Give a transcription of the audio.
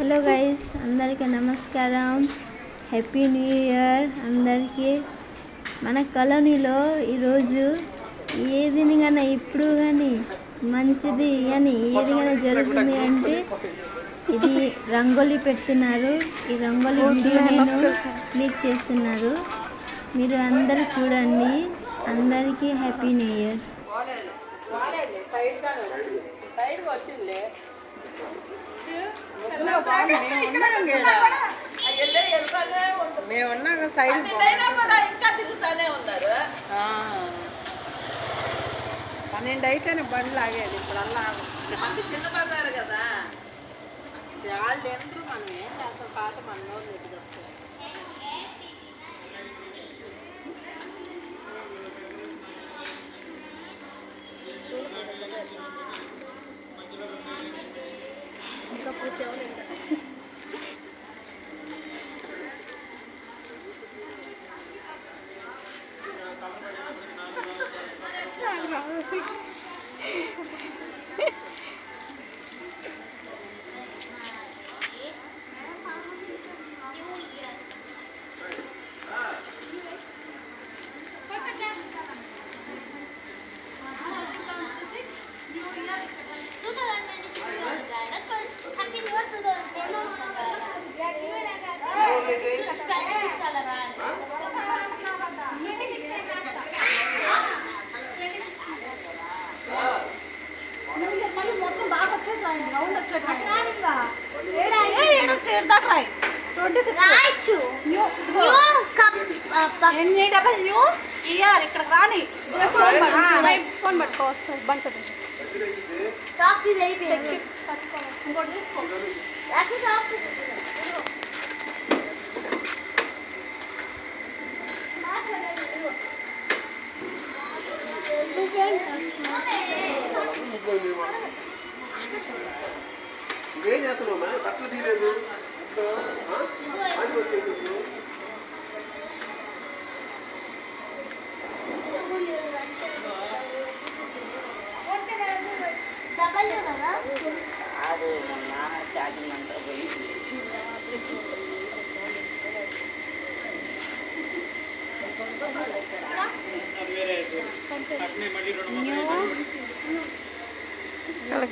Hello guys, అందరికీ నమస్కారం. Happy new year అందరికీ. మన కాలనీలో ఈరోజు ఏదినిగానే ఇప్పుడు కానీ మంచిది కానీ ఏదిగానే జరుగుతుంది అంటే ఇది రంగోలీ పెడుతున్నారు. ఈ రంగోలీ వీడియో నేను క్లిక్ చేస్తున్నారు. మీరు అందరూ చూడండి. అందరికీ హ్యాపీ న్యూ ఇయర్. మేమున్నాక సైడ్ ఇంకా తిరుగుతానే ఉన్నారు. 12 అయితేనే బండ్లు ఆగేది. ఇప్పుడు అలా చిన్న బజారు కదా, వాళ్ళు ఎందుకు మనం ఏం చేస్తాం, పాత మన నోరు ఎటు చెప్తాం. ఇంకా పూర్తి అవ్వలేదు. ఇక్కడ రాని ఫోన్ పట్టుకో వస్తుంది. బండి నువ్వేం చేస్తున్నావు? బట్టలు తీయలేదు. అది మొన్న చాటింగ్ అంతా పోయి Right.